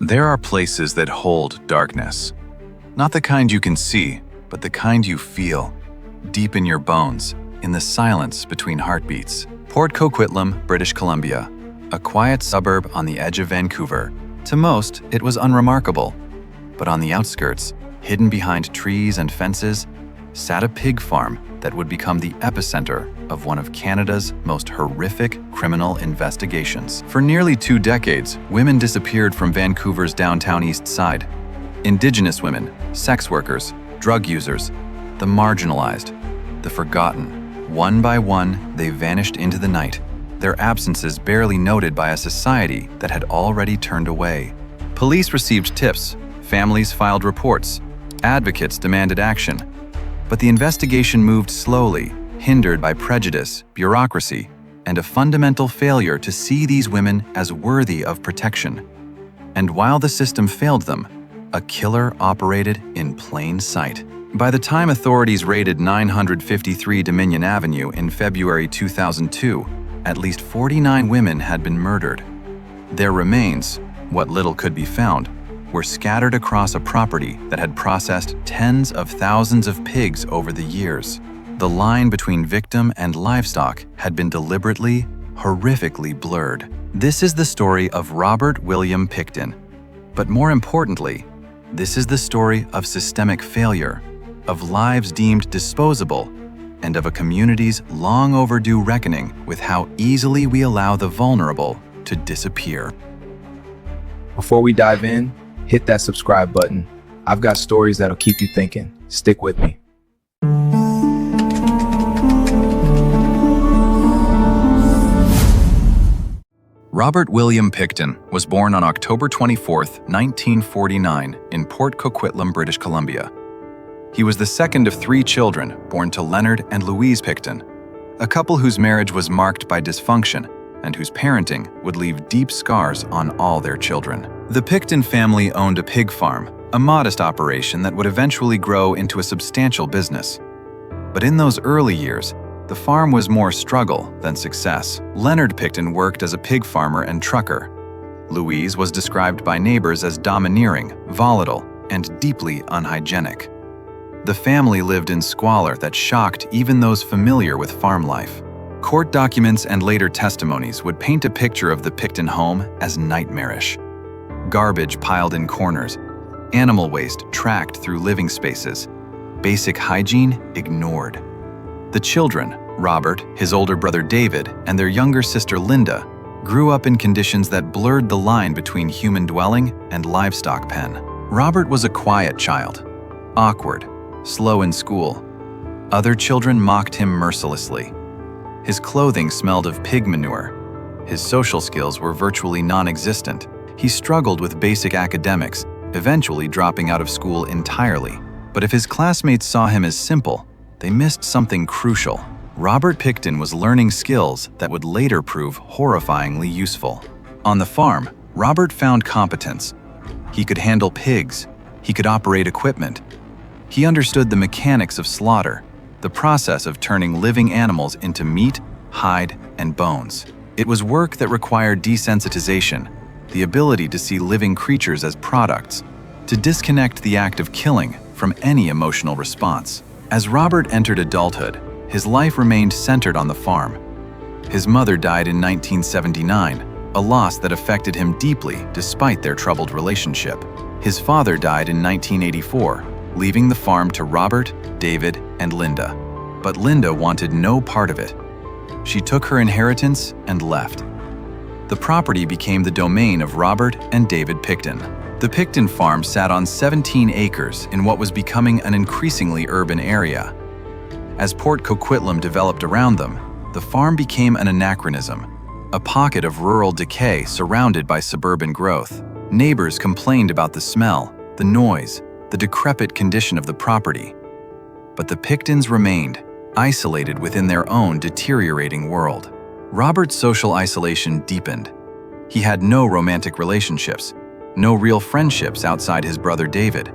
There are places that hold darkness. Not the kind you can see, but the kind you feel, deep in your bones, in the silence between heartbeats. Port Coquitlam, British Columbia, a quiet suburb on the edge of Vancouver. To most, it was unremarkable. But on the outskirts, hidden behind trees and fences, sat a pig farm that would become the epicenter of one of Canada's most horrific criminal investigations. For nearly 2 decades, women disappeared from Vancouver's downtown Eastside. Indigenous women, sex workers, drug users, the marginalized, the forgotten. One by one, they vanished into the night, their absences barely noted by a society that had already turned away. Police received tips, families filed reports, advocates demanded action. But the investigation moved slowly, hindered by prejudice, bureaucracy, and a fundamental failure to see these women as worthy of protection. And while the system failed them, a killer operated in plain sight. By the time authorities raided 953 Dominion Avenue in February 2002, at least 49 women had been murdered. Their remains, what little could be found, were scattered across a property that had processed tens of thousands of pigs over the years. The line between victim and livestock had been deliberately, horrifically blurred. This is the story of Robert William Pickton. But more importantly, this is the story of systemic failure, of lives deemed disposable, and of a community's long overdue reckoning with how easily we allow the vulnerable to disappear. Before we dive in, hit that subscribe button. I've got stories that'll keep you thinking. Stick with me. Robert William Pickton was born on October 24, 1949, in Port Coquitlam, British Columbia. He was the second of 3 children born to Leonard and Louise Pickton, a couple whose marriage was marked by dysfunction and whose parenting would leave deep scars on all their children. The Pickton family owned a pig farm, a modest operation that would eventually grow into a substantial business. But in those early years, the farm was more struggle than success. Leonard Pickton worked as a pig farmer and trucker. Louise was described by neighbors as domineering, volatile, and deeply unhygienic. The family lived in squalor that shocked even those familiar with farm life. Court documents and later testimonies would paint a picture of the Pickton home as nightmarish. Garbage piled in corners, animal waste tracked through living spaces, basic hygiene ignored. The children, Robert, his older brother David, and their younger sister Linda, grew up in conditions that blurred the line between human dwelling and livestock pen. Robert was a quiet child, awkward, slow in school. Other children mocked him mercilessly. His clothing smelled of pig manure. His social skills were virtually non-existent. He struggled with basic academics, eventually dropping out of school entirely. But if his classmates saw him as simple, they missed something crucial. Robert Pickton was learning skills that would later prove horrifyingly useful. On the farm, Robert found competence. He could handle pigs. He could operate equipment. He understood the mechanics of slaughter, the process of turning living animals into meat, hide, and bones. It was work that required desensitization, the ability to see living creatures as products, to disconnect the act of killing from any emotional response. As Robert entered adulthood, his life remained centered on the farm. His mother died in 1979, a loss that affected him deeply despite their troubled relationship. His father died in 1984, leaving the farm to Robert, David, and Linda. But Linda wanted no part of it. She took her inheritance and left. The property became the domain of Robert and David Pickton. The Pickton Farm sat on 17 acres in what was becoming an increasingly urban area. As Port Coquitlam developed around them, the farm became an anachronism, a pocket of rural decay surrounded by suburban growth. Neighbors complained about the smell, the noise, the decrepit condition of the property. But the Picktons remained, isolated within their own deteriorating world. Robert's social isolation deepened. He had no romantic relationships, no real friendships outside his brother David.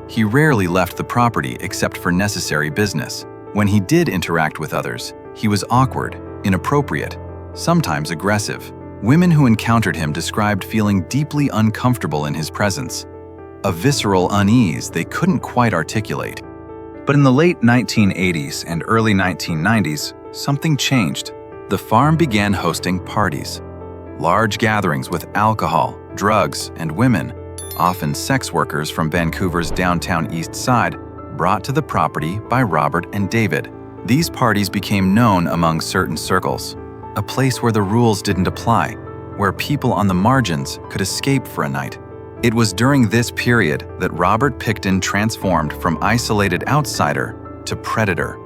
He rarely left the property except for necessary business. When he did interact with others, he was awkward, inappropriate, sometimes aggressive. Women who encountered him described feeling deeply uncomfortable in his presence, a visceral unease they couldn't quite articulate. But in the late 1980s and early 1990s, something changed. The farm began hosting parties, large gatherings with alcohol, drugs, and women, often sex workers from Vancouver's downtown Eastside, brought to the property by Robert and David. These parties became known among certain circles, a place where the rules didn't apply, where people on the margins could escape for a night. It was during this period that Robert Pickton transformed from isolated outsider to predator.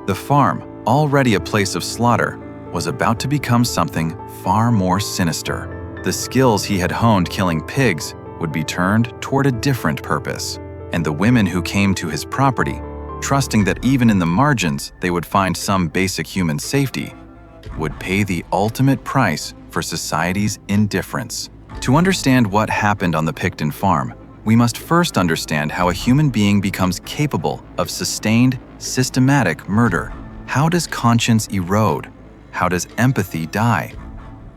The farm, already a place of slaughter, was about to become something far more sinister. The skills he had honed killing pigs would be turned toward a different purpose, and the women who came to his property, trusting that even in the margins they would find some basic human safety, would pay the ultimate price for society's indifference. To understand what happened on the Pickton farm, we must first understand how a human being becomes capable of sustained, systematic murder. How does conscience erode? How does empathy die?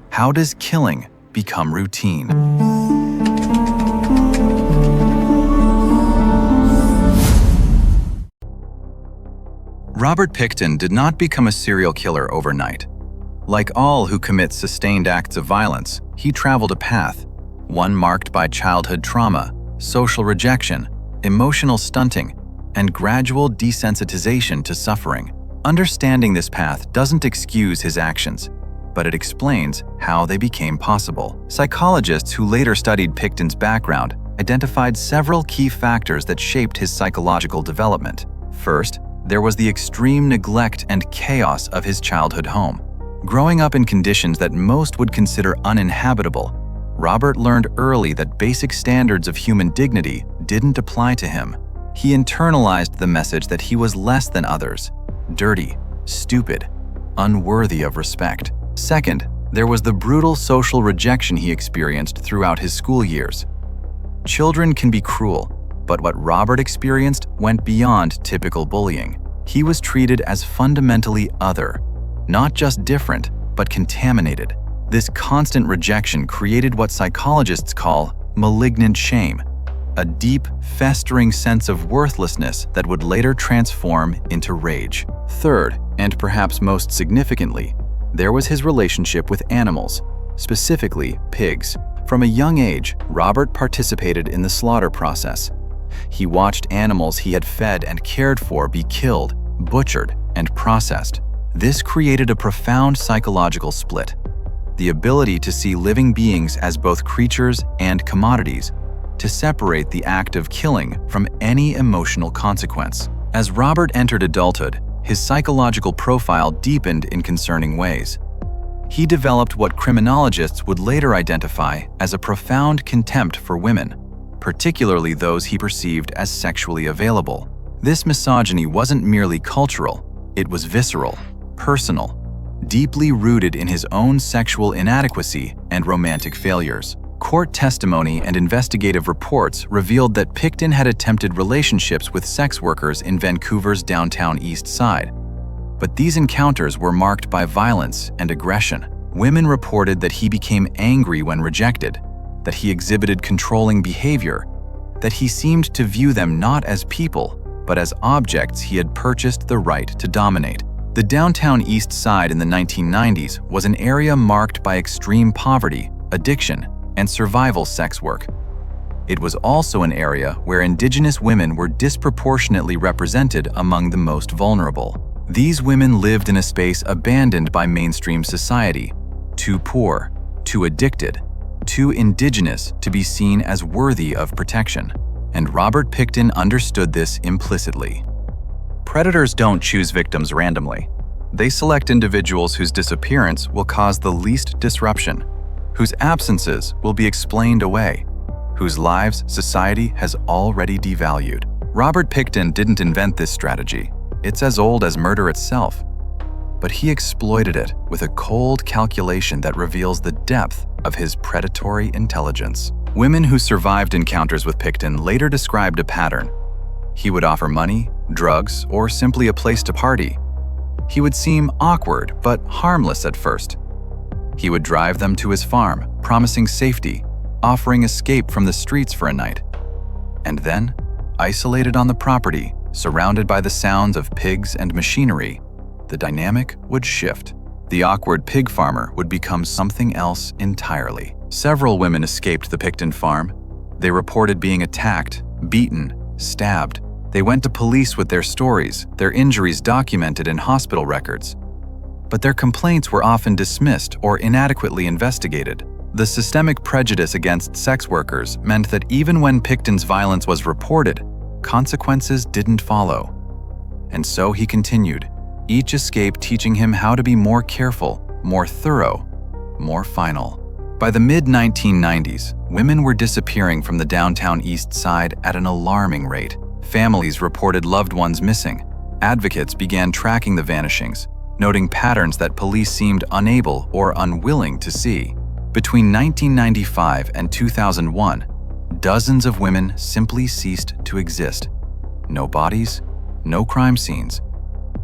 How does killing become routine? Robert Pickton did not become a serial killer overnight. Like all who commit sustained acts of violence, he traveled a path, one marked by childhood trauma, social rejection, emotional stunting, and gradual desensitization to suffering. Understanding this path doesn't excuse his actions, but it explains how they became possible. Psychologists who later studied Pickton's background identified several key factors that shaped his psychological development. First, there was the extreme neglect and chaos of his childhood home. Growing up in conditions that most would consider uninhabitable, Robert learned early that basic standards of human dignity didn't apply to him. He internalized the message that he was less than others, dirty, stupid, unworthy of respect. Second, there was the brutal social rejection he experienced throughout his school years. Children can be cruel, but what Robert experienced went beyond typical bullying. He was treated as fundamentally other, not just different, but contaminated. This constant rejection created what psychologists call malignant shame, a deep, festering sense of worthlessness that would later transform into rage. Third, and perhaps most significantly, there was his relationship with animals, specifically pigs. From a young age, Robert participated in the slaughter process. He watched animals he had fed and cared for be killed, butchered, and processed. This created a profound psychological split, the ability to see living beings as both creatures and commodities, to separate the act of killing from any emotional consequence. As Robert entered adulthood, his psychological profile deepened in concerning ways. He developed what criminologists would later identify as a profound contempt for women, particularly those he perceived as sexually available. This misogyny wasn't merely cultural, it was visceral, personal, deeply rooted in his own sexual inadequacy and romantic failures. Court testimony and investigative reports revealed that Pickton had attempted relationships with sex workers in Vancouver's downtown Eastside. But these encounters were marked by violence and aggression. Women reported that he became angry when rejected, that he exhibited controlling behavior, that he seemed to view them not as people, but as objects he had purchased the right to dominate. The downtown Eastside in the 1990s was an area marked by extreme poverty, addiction, and survival sex work. It was also an area where Indigenous women were disproportionately represented among the most vulnerable. These women lived in a space abandoned by mainstream society, too poor, too addicted, too Indigenous to be seen as worthy of protection. And Robert Pickton understood this implicitly. Predators don't choose victims randomly. They select individuals whose disappearance will cause the least disruption, whose absences will be explained away, whose lives society has already devalued. Robert Pickton didn't invent this strategy. It's as old as murder itself. But he exploited it with a cold calculation that reveals the depth of his predatory intelligence. Women who survived encounters with Pickton later described a pattern. He would offer money, drugs, or simply a place to party. He would seem awkward but harmless at first. He would drive them to his farm, promising safety, offering escape from the streets for a night. And then, isolated on the property, surrounded by the sounds of pigs and machinery, the dynamic would shift. The awkward pig farmer would become something else entirely. Several women escaped the Pickton farm. They reported being attacked, beaten, stabbed. They went to police with their stories, their injuries documented in hospital records. But their complaints were often dismissed or inadequately investigated. The systemic prejudice against sex workers meant that even when Pickton's violence was reported, consequences didn't follow. And so he continued, each escape teaching him how to be more careful, more thorough, more final. By the mid-1990s, women were disappearing from the downtown Eastside at an alarming rate. Families reported loved ones missing. Advocates began tracking the vanishings, noting patterns that police seemed unable or unwilling to see. Between 1995 and 2001, dozens of women simply ceased to exist. No bodies, no crime scenes,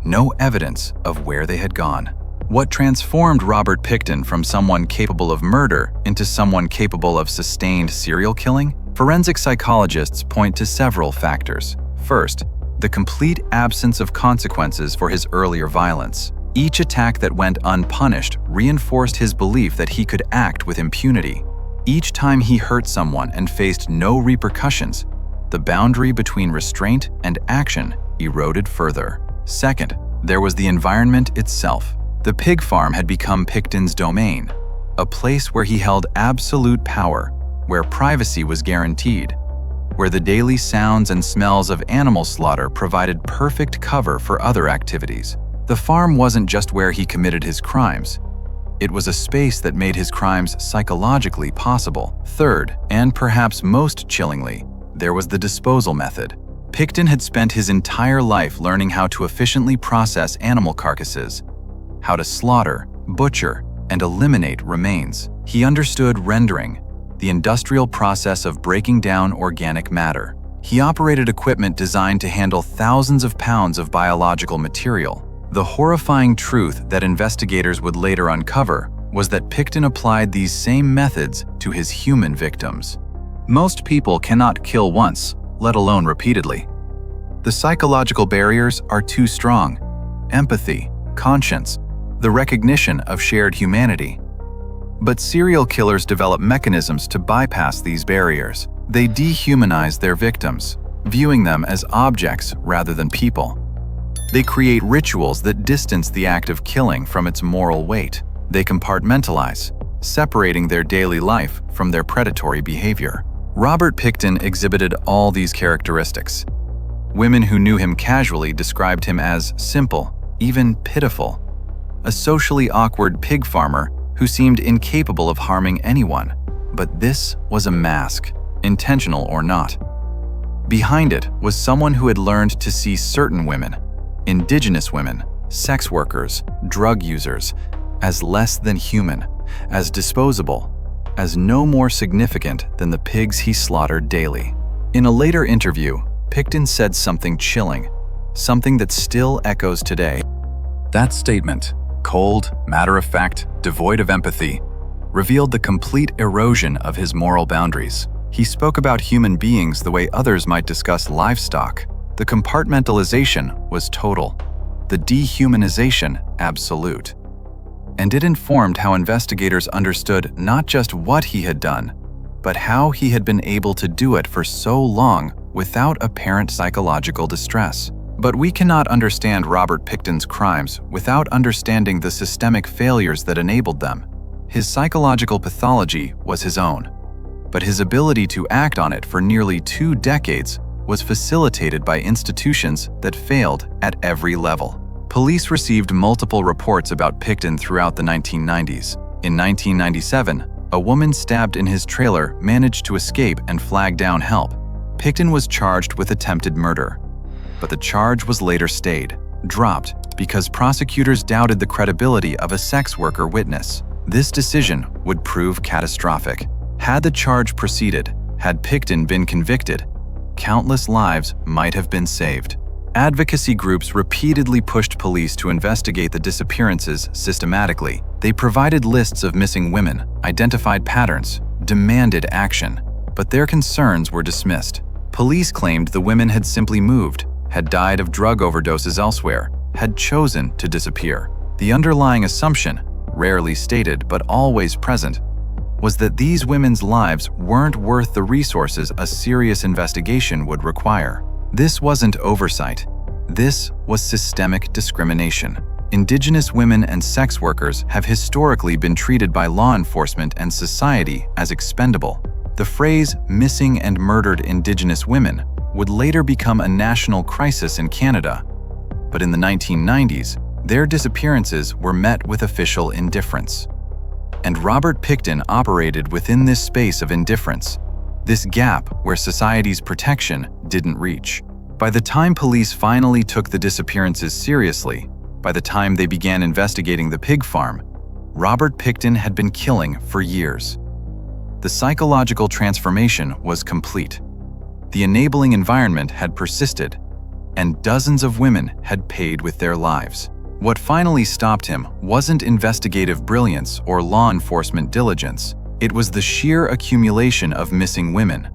no evidence of where they had gone. What transformed Robert Pickton from someone capable of murder into someone capable of sustained serial killing? Forensic psychologists point to several factors. First, the complete absence of consequences for his earlier violence. Each attack that went unpunished reinforced his belief that he could act with impunity. Each time he hurt someone and faced no repercussions, the boundary between restraint and action eroded further. Second, there was the environment itself. The pig farm had become Pickton's domain, a place where he held absolute power, where privacy was guaranteed, where the daily sounds and smells of animal slaughter provided perfect cover for other activities. The farm wasn't just where he committed his crimes. It was a space that made his crimes psychologically possible. Third, and perhaps most chillingly, there was the disposal method. Pickton had spent his entire life learning how to efficiently process animal carcasses, how to slaughter, butcher, and eliminate remains. He understood rendering, the industrial process of breaking down organic matter. He operated equipment designed to handle thousands of pounds of biological material. The horrifying truth that investigators would later uncover was that Pickton applied these same methods to his human victims. Most people cannot kill once, let alone repeatedly. The psychological barriers are too strong. Empathy, conscience, the recognition of shared humanity. But serial killers develop mechanisms to bypass these barriers. They dehumanize their victims, viewing them as objects rather than people. They create rituals that distance the act of killing from its moral weight. They compartmentalize, separating their daily life from their predatory behavior. Robert Pickton exhibited all these characteristics. Women who knew him casually described him as simple, even pitiful. A socially awkward pig farmer who seemed incapable of harming anyone. But this was a mask, intentional or not. Behind it was someone who had learned to see certain women, indigenous women, sex workers, drug users, as less than human, as disposable, as no more significant than the pigs he slaughtered daily. In a later interview, Pickton said something chilling, something that still echoes today. That statement, cold, matter-of-fact, devoid of empathy, revealed the complete erosion of his moral boundaries. He spoke about human beings the way others might discuss livestock. The compartmentalization was total, the dehumanization absolute. And it informed how investigators understood not just what he had done, but how he had been able to do it for so long without apparent psychological distress. But we cannot understand Robert Pickton's crimes without understanding the systemic failures that enabled them. His psychological pathology was his own, but his ability to act on it for nearly 2 decades was facilitated by institutions that failed at every level. Police received multiple reports about Pickton throughout the 1990s. In 1997, a woman stabbed in his trailer managed to escape and flag down help. Pickton was charged with attempted murder, but the charge was later dropped because prosecutors doubted the credibility of a sex worker witness. This decision would prove catastrophic. Had the charge proceeded, had Pickton been convicted, countless lives might have been saved. Advocacy groups repeatedly pushed police to investigate the disappearances systematically, They provided lists of missing women, identified patterns, demanded action, but their concerns were dismissed. Police claimed the women had simply moved, had died of drug overdoses elsewhere, had chosen to disappear. The underlying assumption, rarely stated but always present, was that these women's lives weren't worth the resources a serious investigation would require. This wasn't oversight. This was systemic discrimination. Indigenous women and sex workers have historically been treated by law enforcement and society as expendable. The phrase "missing and murdered Indigenous women" would later become a national crisis in Canada. But in the 1990s, their disappearances were met with official indifference. And Robert Pickton operated within this space of indifference, this gap where society's protection didn't reach. By the time police finally took the disappearances seriously, by the time they began investigating the pig farm, Robert Pickton had been killing for years. The psychological transformation was complete. The enabling environment had persisted, and dozens of women had paid with their lives. What finally stopped him wasn't investigative brilliance or law enforcement diligence. It was the sheer accumulation of missing women.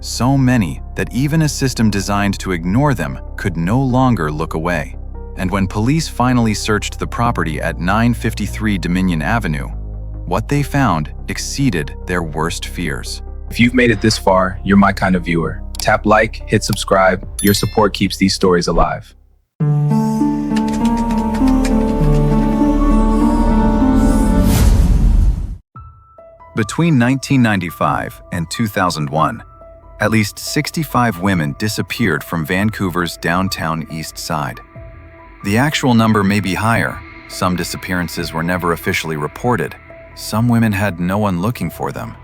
So many that even a system designed to ignore them could no longer look away. And when police finally searched the property at 953 Dominion Avenue, what they found exceeded their worst fears. If you've made it this far, you're my kind of viewer. Tap like, hit subscribe. Your support keeps these stories alive. Between 1995 and 2001, at least 65 women disappeared from Vancouver's downtown Eastside. The actual number may be higher. Some disappearances were never officially reported. Some women had no one looking for them.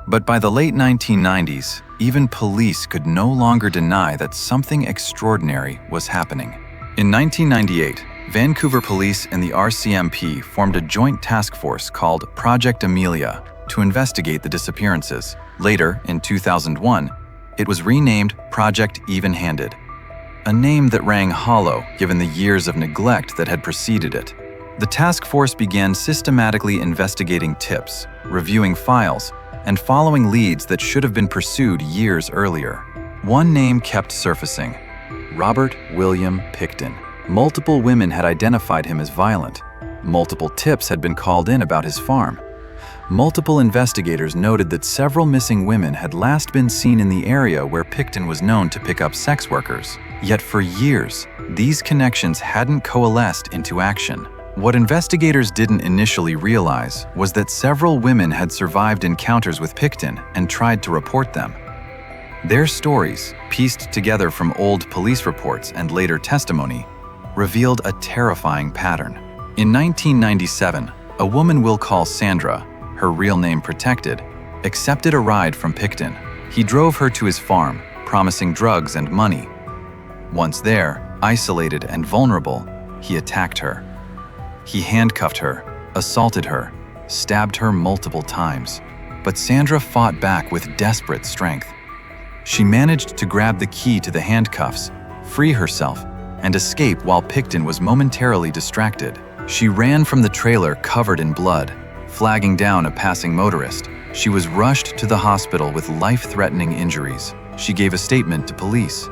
But by the late 1990s, even police could no longer deny that something extraordinary was happening. In 1998, Vancouver Police and the RCMP formed a joint task force called Project Amelia to investigate the disappearances. Later, in 2001, it was renamed Project Even-Handed, a name that rang hollow given the years of neglect that had preceded it. The task force began systematically investigating tips, reviewing files, and following leads that should have been pursued years earlier. One name kept surfacing: Robert William Pickton. Multiple women had identified him as violent. Multiple tips had been called in about his farm. Multiple investigators noted that several missing women had last been seen in the area where Pickton was known to pick up sex workers. Yet for years, these connections hadn't coalesced into action. What investigators didn't initially realize was that several women had survived encounters with Pickton and tried to report them. Their stories, pieced together from old police reports and later testimony, revealed a terrifying pattern. In 1997, a woman we'll call Sandra, her real name protected, accepted a ride from Pickton. He drove her to his farm, promising drugs and money. Once there, isolated and vulnerable, he attacked her. He handcuffed her, assaulted her, stabbed her multiple times. But Sandra fought back with desperate strength. She managed to grab the key to the handcuffs, free herself, and escape while Pickton was momentarily distracted. She ran from the trailer covered in blood, flagging down a passing motorist. She was rushed to the hospital with life-threatening injuries. She gave a statement to police.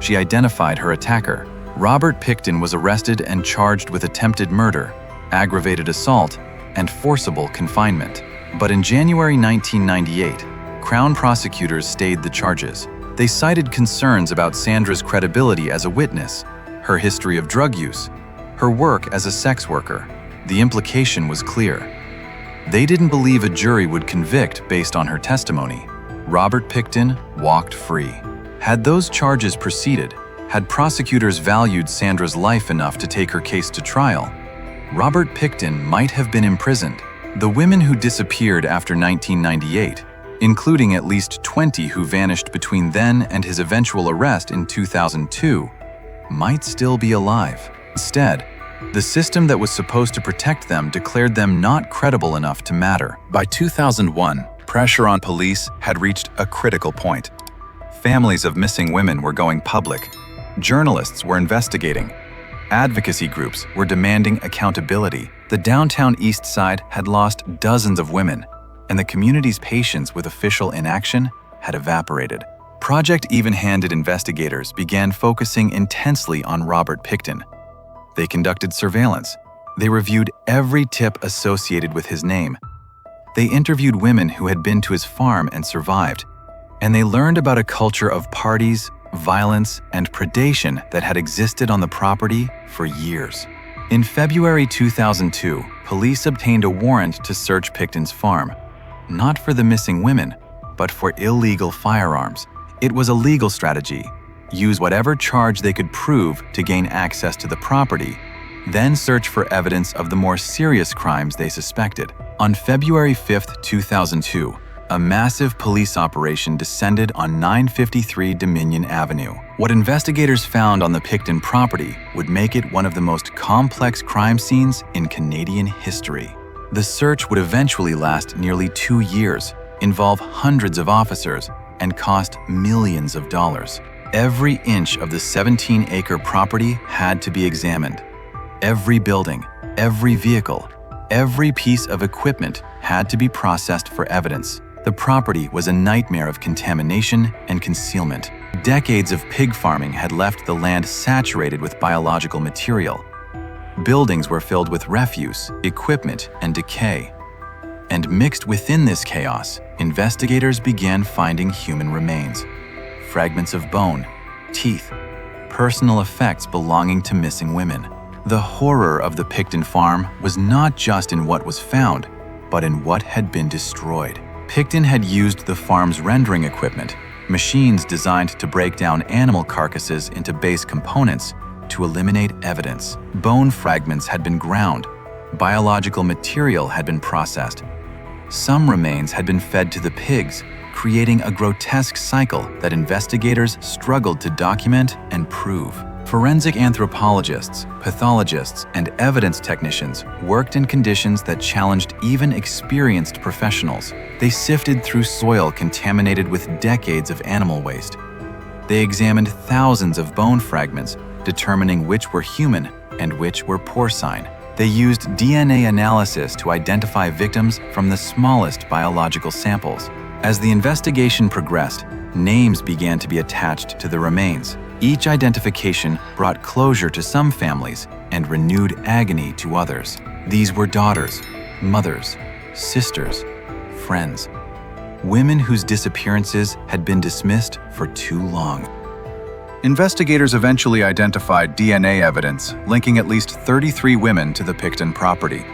She identified her attacker. Robert Pickton was arrested and charged with attempted murder, aggravated assault, and forcible confinement. But in January 1998, Crown prosecutors stayed the charges. They cited concerns about Sandra's credibility as a witness, her history of drug use, her work as a sex worker. The implication was clear. They didn't believe a jury would convict based on her testimony. Robert Pickton walked free. Had those charges proceeded, had prosecutors valued Sandra's life enough to take her case to trial, Robert Pickton might have been imprisoned. The women who disappeared after 1998, including at least 20 who vanished between then and his eventual arrest in 2002, might still be alive. Instead, the system that was supposed to protect them declared them not credible enough to matter. By 2001, pressure on police had reached a critical point. Families of missing women were going public. Journalists were investigating. Advocacy groups were demanding accountability. The downtown Eastside had lost dozens of women, and the community's patience with official inaction had evaporated. Project Even-Handed investigators began focusing intensely on Robert Pickton. They conducted surveillance. They reviewed every tip associated with his name. They interviewed women who had been to his farm and survived, and they learned about a culture of parties, violence, and predation that had existed on the property for years. In February 2002, police obtained a warrant to search Pickton's farm, not for the missing women, but for illegal firearms. It was a legal strategy. Use whatever charge they could prove to gain access to the property, then search for evidence of the more serious crimes they suspected. On February 5, 2002, a massive police operation descended on 953 Dominion Avenue. What investigators found on the Pickton property would make it one of the most complex crime scenes in Canadian history. The search would eventually last nearly 2 years, involve hundreds of officers, and cost millions of dollars. Every inch of the 17-acre property had to be examined. Every building, every vehicle, every piece of equipment had to be processed for evidence. The property was a nightmare of contamination and concealment. Decades of pig farming had left the land saturated with biological material. Buildings were filled with refuse, equipment, and decay. And mixed within this chaos, investigators began finding human remains. Fragments of bone, teeth, personal effects belonging to missing women. The horror of the Pickton farm was not just in what was found, but in what had been destroyed. Pickton had used the farm's rendering equipment, machines designed to break down animal carcasses into base components, to eliminate evidence. Bone fragments had been ground. Biological material had been processed. Some remains had been fed to the pigs, creating a grotesque cycle that investigators struggled to document and prove. Forensic anthropologists, pathologists, and evidence technicians worked in conditions that challenged even experienced professionals. They sifted through soil contaminated with decades of animal waste. They examined thousands of bone fragments, determining which were human and which were porcine. They used DNA analysis to identify victims from the smallest biological samples. As the investigation progressed, names began to be attached to the remains. Each identification brought closure to some families and renewed agony to others. These were daughters, mothers, sisters, friends, women whose disappearances had been dismissed for too long. Investigators eventually identified DNA evidence linking at least 33 women to the Pickton property.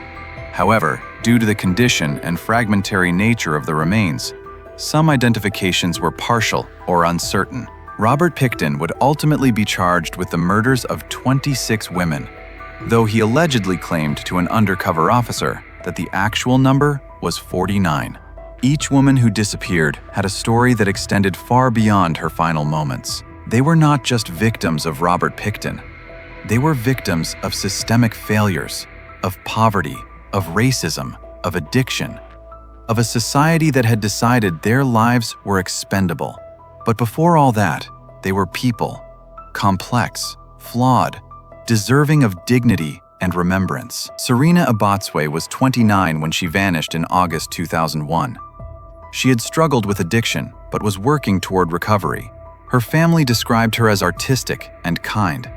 However, due to the condition and fragmentary nature of the remains, some identifications were partial or uncertain. Robert Pickton would ultimately be charged with the murders of 26 women, though he allegedly claimed to an undercover officer that the actual number was 49. Each woman who disappeared had a story that extended far beyond her final moments. They were not just victims of Robert Pickton. They were victims of systemic failures, of poverty, of racism, of addiction, of a society that had decided their lives were expendable. But before all that, they were people, complex, flawed, deserving of dignity and remembrance. Serena Abotswe was 29 when she vanished in August 2001. She had struggled with addiction, but was working toward recovery. Her family described her as artistic and kind.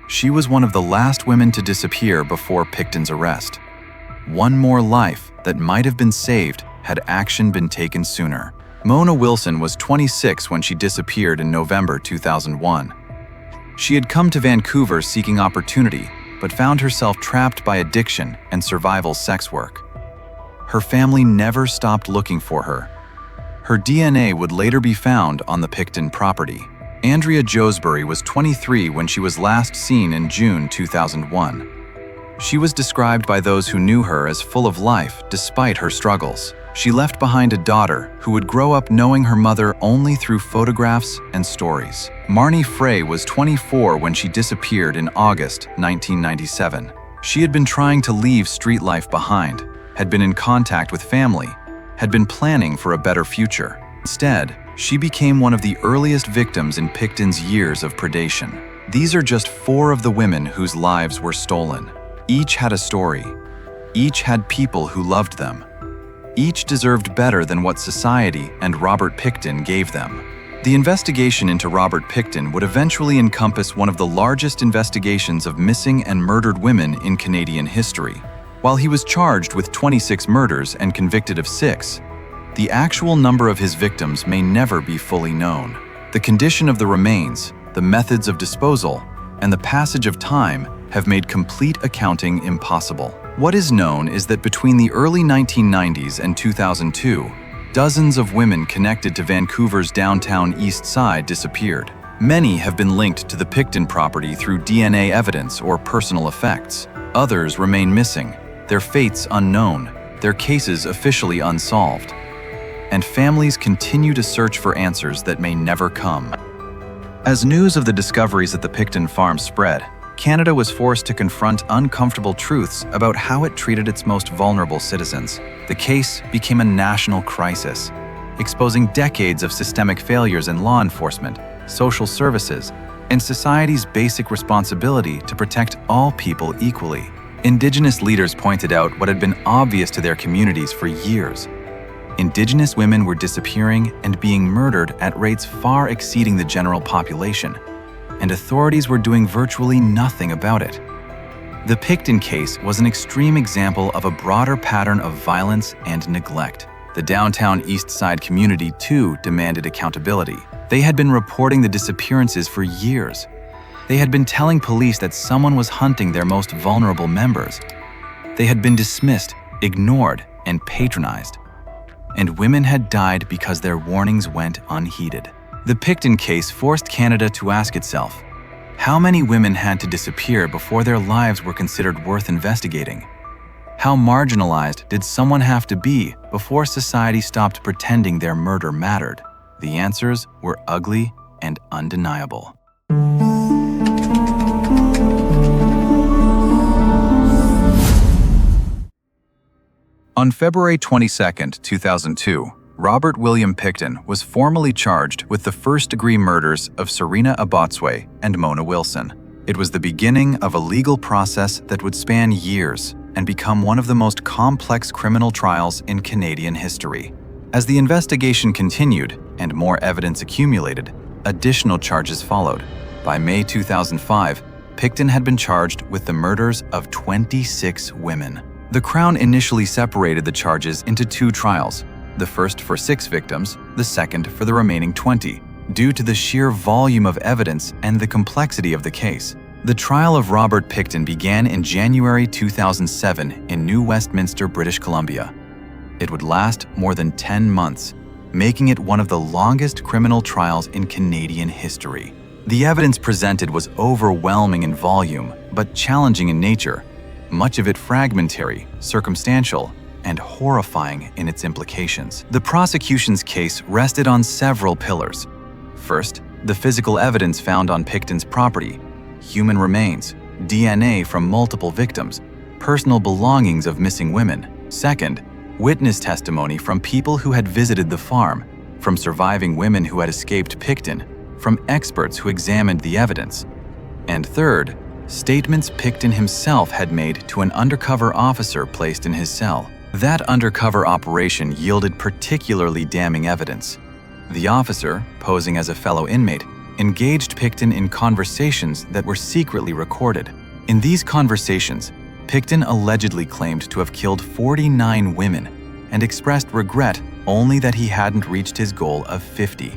She was one of the last women to disappear before Pickton's arrest. One more life that might have been saved had action been taken sooner. Mona Wilson was 26 when she disappeared in November 2001. She had come to Vancouver seeking opportunity, but found herself trapped by addiction and survival sex work. Her family never stopped looking for her. Her DNA would later be found on the Pickton property. Andrea Josbury was 23 when she was last seen in June 2001. She was described by those who knew her as full of life despite her struggles. She left behind a daughter who would grow up knowing her mother only through photographs and stories. Marnie Frey was 24 when she disappeared in August 1997. She had been trying to leave street life behind, had been in contact with family, had been planning for a better future. Instead, she became one of the earliest victims in Pickton's years of predation. These are just 4 of the women whose lives were stolen. Each had a story. Each had people who loved them. Each deserved better than what society and Robert Pickton gave them. The investigation into Robert Pickton would eventually encompass one of the largest investigations of missing and murdered women in Canadian history. While he was charged with 26 murders and convicted of 6, the actual number of his victims may never be fully known. The condition of the remains, the methods of disposal, and the passage of time have made complete accounting impossible. What is known is that between the early 1990s and 2002, dozens of women connected to Vancouver's downtown Eastside disappeared. Many have been linked to the Pickton property through DNA evidence or personal effects. Others remain missing, their fates unknown, their cases officially unsolved. And families continue to search for answers that may never come. As news of the discoveries at the Pickton Farm spread, Canada was forced to confront uncomfortable truths about how it treated its most vulnerable citizens. The case became a national crisis, exposing decades of systemic failures in law enforcement, social services, and society's basic responsibility to protect all people equally. Indigenous leaders pointed out what had been obvious to their communities for years. Indigenous women were disappearing and being murdered at rates far exceeding the general population, and authorities were doing virtually nothing about it. The Pickton case was an extreme example of a broader pattern of violence and neglect. The downtown Eastside community, too, demanded accountability. They had been reporting the disappearances for years. They had been telling police that someone was hunting their most vulnerable members. They had been dismissed, ignored, and patronized. And women had died because their warnings went unheeded. The Pickton case forced Canada to ask itself, how many women had to disappear before their lives were considered worth investigating? How marginalized did someone have to be before society stopped pretending their murder mattered? The answers were ugly and undeniable. On February 22, 2002, Robert William Pickton was formally charged with the first-degree murders of Serena Abotsway and Mona Wilson. It was the beginning of a legal process that would span years and become one of the most complex criminal trials in Canadian history. As the investigation continued and more evidence accumulated, additional charges followed. By May 2005, Pickton had been charged with the murders of 26 women. The Crown initially separated the charges into 2 trials, the first for 6 victims, the second for the remaining 20, due to the sheer volume of evidence and the complexity of the case. The trial of Robert Pickton began in January 2007 in New Westminster, British Columbia. It would last more than 10 months, making it one of the longest criminal trials in Canadian history. The evidence presented was overwhelming in volume, but challenging in nature, much of it fragmentary, circumstantial, and horrifying in its implications. The prosecution's case rested on several pillars. First, the physical evidence found on Pickton's property, human remains, DNA from multiple victims, personal belongings of missing women. Second, witness testimony from people who had visited the farm, from surviving women who had escaped Pickton, from experts who examined the evidence. And third, statements Pickton himself had made to an undercover officer placed in his cell. That undercover operation yielded particularly damning evidence. The officer, posing as a fellow inmate, engaged Pickton in conversations that were secretly recorded. In these conversations, Pickton allegedly claimed to have killed 49 women and expressed regret only that he hadn't reached his goal of 50,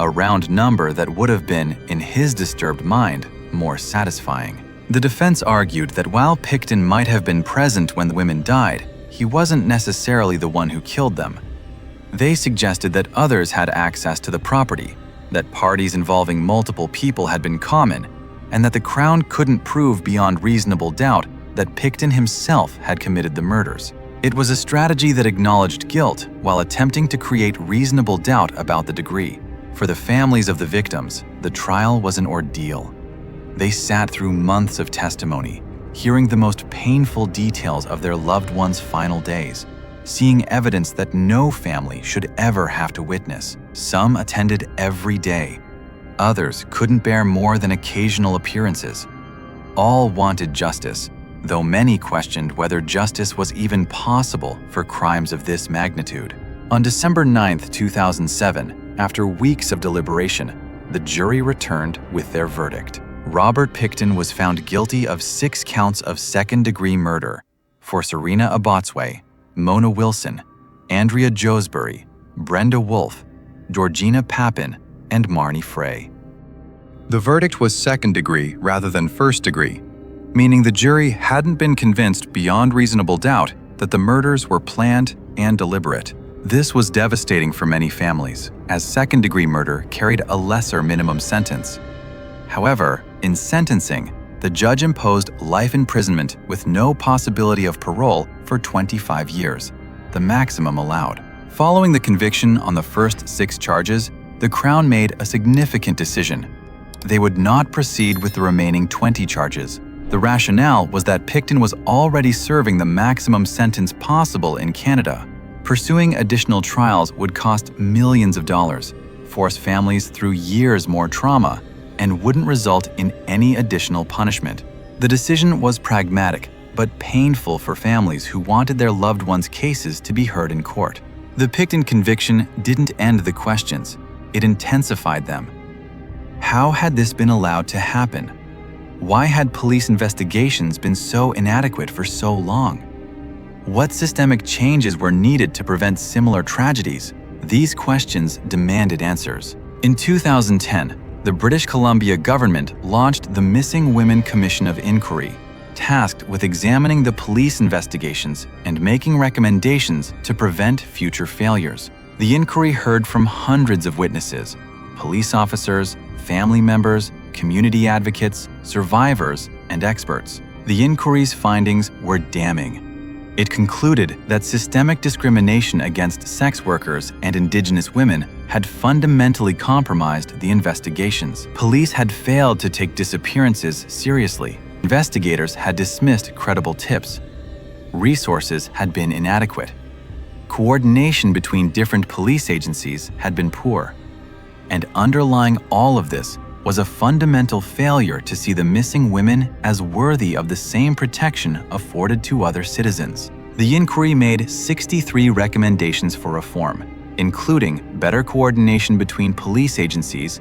a round number that would have been, in his disturbed mind, more satisfying. The defense argued that while Pickton might have been present when the women died, he wasn't necessarily the one who killed them. They suggested that others had access to the property, that parties involving multiple people had been common, and that the Crown couldn't prove beyond reasonable doubt that Pickton himself had committed the murders. It was a strategy that acknowledged guilt while attempting to create reasonable doubt about the degree. For the families of the victims, the trial was an ordeal. They sat through months of testimony, hearing the most painful details of their loved ones' final days, seeing evidence that no family should ever have to witness. Some attended every day, Others couldn't bear more than occasional appearances. All wanted justice, though many questioned whether justice was even possible for crimes of this magnitude. On December 9, 2007, after weeks of deliberation, the jury returned with their verdict. Robert Pickton was found guilty of 6 counts of second-degree murder for Serena Abotsway, Mona Wilson, Andrea Josbury, Brenda Wolfe, Georgina Papin, and Marnie Frey. The verdict was second-degree rather than first-degree, meaning the jury hadn't been convinced beyond reasonable doubt that the murders were planned and deliberate. This was devastating for many families, as second-degree murder carried a lesser minimum sentence. However, in sentencing, the judge imposed life imprisonment with no possibility of parole for 25 years, the maximum allowed. Following the conviction on the first 6 charges, the Crown made a significant decision. They would not proceed with the remaining 20 charges. The rationale was that Pickton was already serving the maximum sentence possible in Canada. Pursuing additional trials would cost millions of dollars, force families through years more trauma, and wouldn't result in any additional punishment. The decision was pragmatic, but painful for families who wanted their loved ones' cases to be heard in court. The Pickton conviction didn't end the questions, it intensified them. How had this been allowed to happen? Why had police investigations been so inadequate for so long? What systemic changes were needed to prevent similar tragedies? These questions demanded answers. In 2010, the British Columbia government launched the Missing Women Commission of Inquiry, tasked with examining the police investigations and making recommendations to prevent future failures. The inquiry heard from hundreds of witnesses, police officers, family members, community advocates, survivors, and experts. The inquiry's findings were damning. It concluded that systemic discrimination against sex workers and Indigenous women had fundamentally compromised the investigations. Police had failed to take disappearances seriously. Investigators had dismissed credible tips. Resources had been inadequate. Coordination between different police agencies had been poor. And underlying all of this was a fundamental failure to see the missing women as worthy of the same protection afforded to other citizens. The inquiry made 63 recommendations for reform, including better coordination between police agencies,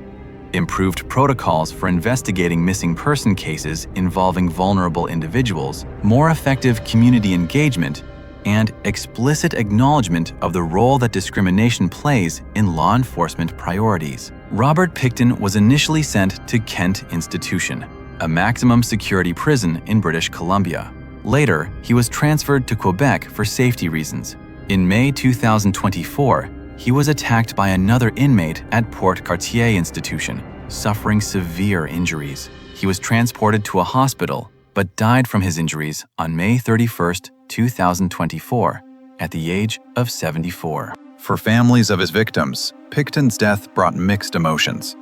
improved protocols for investigating missing person cases involving vulnerable individuals, more effective community engagement, and explicit acknowledgement of the role that discrimination plays in law enforcement priorities. Robert Pickton was initially sent to Kent Institution, a maximum security prison in British Columbia. Later, he was transferred to Quebec for safety reasons. In May 2024, he was attacked by another inmate at Port Coquitlam Institution, suffering severe injuries. He was transported to a hospital, but died from his injuries on May 31, 2024, at the age of 74. For families of his victims, Pickton's death brought mixed emotions.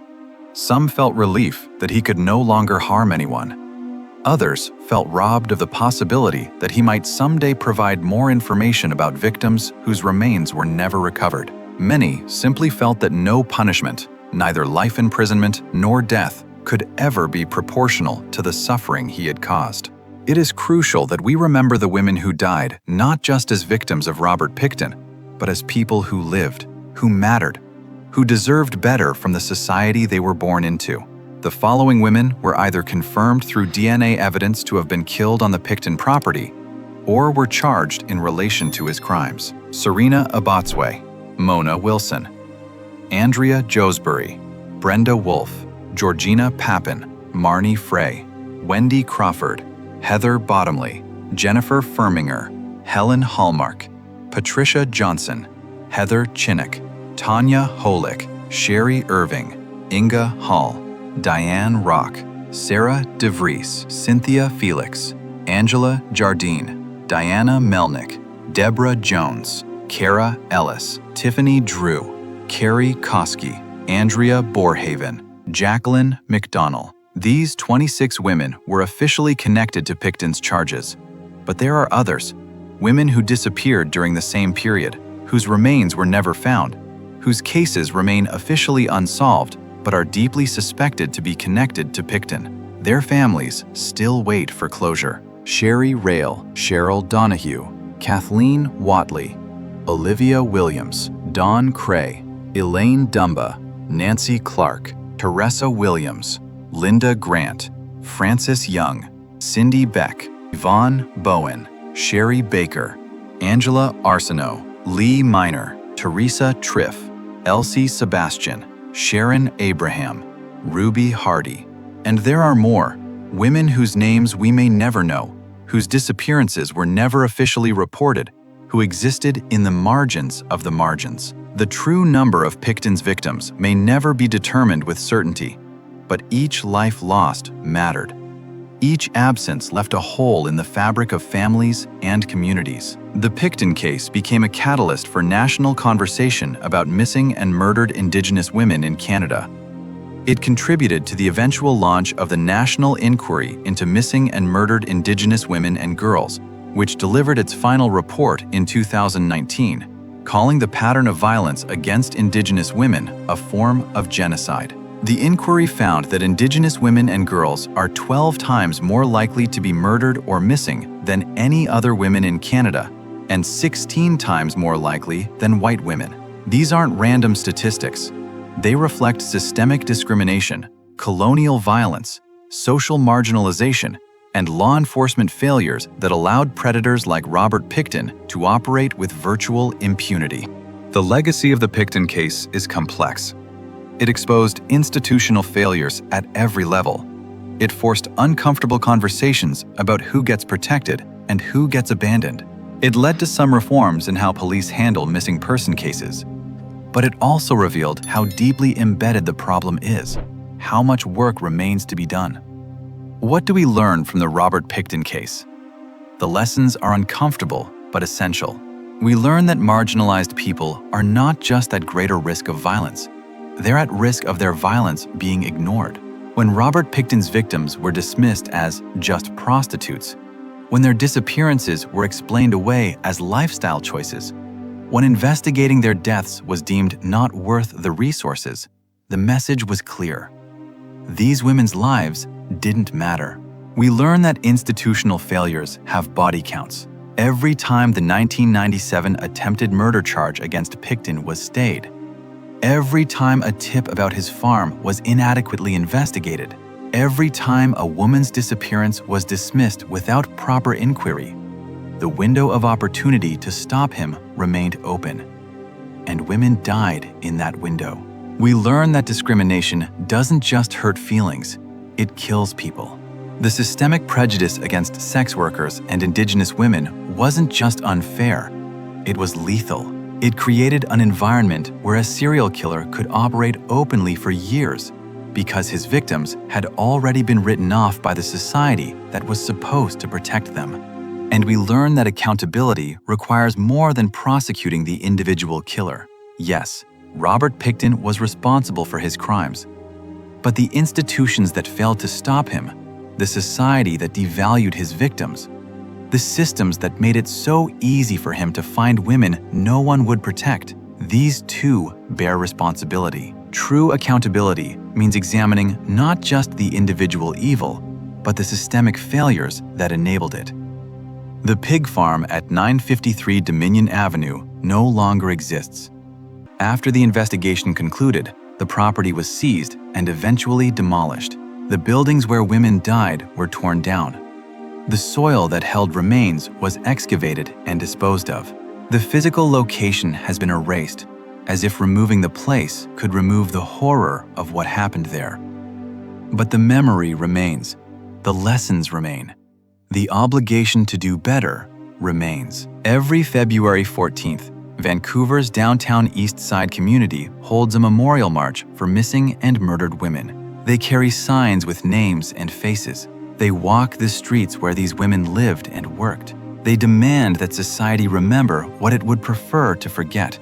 Some felt relief that he could no longer harm anyone. Others felt robbed of the possibility that he might someday provide more information about victims whose remains were never recovered. Many simply felt that no punishment, neither life imprisonment nor death, could ever be proportional to the suffering he had caused. It is crucial that we remember the women who died not just as victims of Robert Pickton, but as people who lived, who mattered, who deserved better from the society they were born into. The following women were either confirmed through DNA evidence to have been killed on the Pickton property, or were charged in relation to his crimes. Serena Abotsway, Mona Wilson, Andrea Josbury, Brenda Wolfe, Georgina Papin, Marnie Frey, Wendy Crawford, Heather Bottomley, Jennifer Firminger, Helen Hallmark, Patricia Johnson, Heather Chinnock, Tanya Holick, Sherry Irving, Inga Hall, Diane Rock, Sarah DeVries, Cynthia Felix, Angela Jardine, Diana Melnick, Deborah Jones, Kara Ellis, Tiffany Drew, Carrie Koski, Andrea Borhaven, Jacqueline McDonnell. These 26 women were officially connected to Pickton's charges, but there are others, women who disappeared during the same period, whose remains were never found, whose cases remain officially unsolved, but are deeply suspected to be connected to Pickton. Their families still wait for closure. Sherry Rail, Cheryl Donahue, Kathleen Watley, Olivia Williams, Dawn Cray, Elaine Dumba, Nancy Clark, Teresa Williams, Linda Grant, Frances Young, Cindy Beck, Yvonne Bowen, Sherry Baker, Angela Arsenault, Lee Miner, Teresa Triff, Elsie Sebastian, Sharon Abraham, Ruby Hardy. And there are more, women whose names we may never know, whose disappearances were never officially reported, who existed in the margins of the margins. The true number of Pickton's victims may never be determined with certainty, but each life lost mattered. Each absence left a hole in the fabric of families and communities. The Pickton case became a catalyst for national conversation about missing and murdered Indigenous women in Canada. It contributed to the eventual launch of the National Inquiry into Missing and Murdered Indigenous Women and Girls, which delivered its final report in 2019, calling the pattern of violence against Indigenous women a form of genocide. The inquiry found that Indigenous women and girls are 12 times more likely to be murdered or missing than any other women in Canada, and 16 times more likely than white women. These aren't random statistics. They reflect systemic discrimination, colonial violence, social marginalization, and law enforcement failures that allowed predators like Robert Pickton to operate with virtual impunity. The legacy of the Pickton case is complex. It exposed institutional failures at every level. It forced uncomfortable conversations about who gets protected and who gets abandoned. It led to some reforms in how police handle missing person cases. But it also revealed how deeply embedded the problem is, how much work remains to be done. What do we learn from the Robert Pickton case? The lessons are uncomfortable but essential. We learn that marginalized people are not just at greater risk of violence. They're at risk of their violence being ignored. When Robert Pickton's victims were dismissed as just prostitutes, when their disappearances were explained away as lifestyle choices, when investigating their deaths was deemed not worth the resources, the message was clear. These women's lives didn't matter. We learn that institutional failures have body counts. Every time the 1997 attempted murder charge against Pickton was stayed, every time a tip about his farm was inadequately investigated, every time a woman's disappearance was dismissed without proper inquiry, the window of opportunity to stop him remained open, and women died in that window. We learn that discrimination doesn't just hurt feelings, it kills people. The systemic prejudice against sex workers and Indigenous women wasn't just unfair, it was lethal. It created an environment where a serial killer could operate openly for years because his victims had already been written off by the society that was supposed to protect them. And we learn that accountability requires more than prosecuting the individual killer. Yes, Robert Pickton was responsible for his crimes. But the institutions that failed to stop him, the society that devalued his victims, the systems that made it so easy for him to find women no one would protect, these too bear responsibility. True accountability means examining not just the individual evil, but the systemic failures that enabled it. The pig farm at 953 Dominion Avenue no longer exists. After the investigation concluded, the property was seized and eventually demolished. The buildings where women died were torn down. The soil that held remains was excavated and disposed of. The physical location has been erased, as if removing the place could remove the horror of what happened there. But the memory remains. The lessons remain. The obligation to do better remains. Every February 14th, Vancouver's downtown Eastside community holds a memorial march for missing and murdered women. They carry signs with names and faces. They walk the streets where these women lived and worked. They demand that society remember what it would prefer to forget,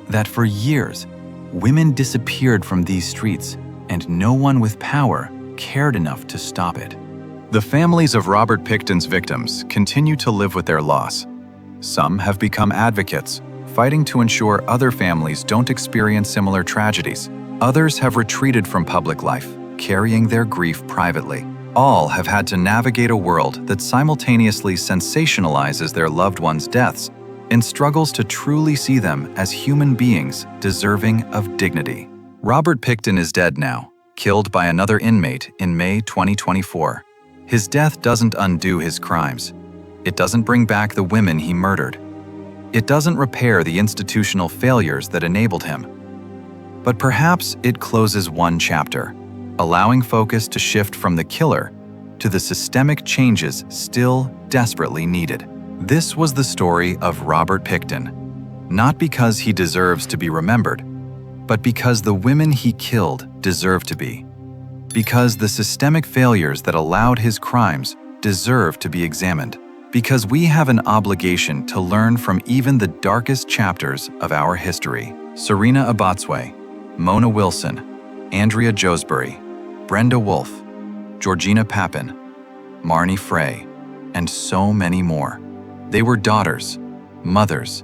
that for years, women disappeared from these streets and no one with power cared enough to stop it. The families of Robert Pickton's victims continue to live with their loss. Some have become advocates, fighting to ensure other families don't experience similar tragedies. Others have retreated from public life, carrying their grief privately. All have had to navigate a world that simultaneously sensationalizes their loved ones' deaths and struggles to truly see them as human beings deserving of dignity. Robert Pickton is dead now, killed by another inmate in May 2024. His death doesn't undo his crimes. It doesn't bring back the women he murdered. It doesn't repair the institutional failures that enabled him. But perhaps it closes one chapter, allowing focus to shift from the killer to the systemic changes still desperately needed. This was the story of Robert Pickton, not because he deserves to be remembered, but because the women he killed deserve to be. Because the systemic failures that allowed his crimes deserve to be examined. Because we have an obligation to learn from even the darkest chapters of our history. Serena Abotswe, Mona Wilson, Andrea Josbury, Brenda Wolfe, Georgina Papin, Marnie Frey, and so many more. They were daughters, mothers,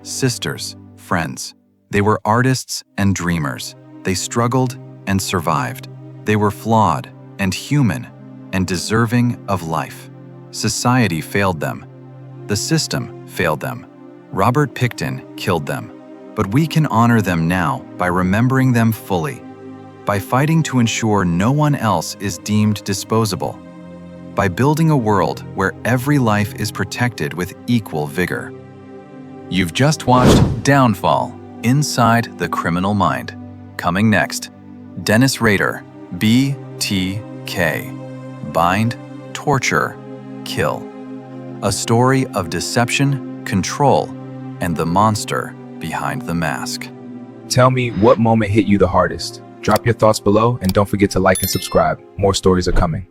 sisters, friends. They were artists and dreamers. They struggled and survived. They were flawed and human and deserving of life. Society failed them. The system failed them. Robert Pickton killed them. But we can honor them now by remembering them fully, by fighting to ensure no one else is deemed disposable, by building a world where every life is protected with equal vigor. You've just watched Downfall, Inside the Criminal Mind. Coming next, Dennis Rader, BTK, Bind, Torture, Kill. A story of deception, control, and the monster behind the mask. Tell me what moment hit you the hardest. Drop your thoughts below and don't forget to like and subscribe. More stories are coming.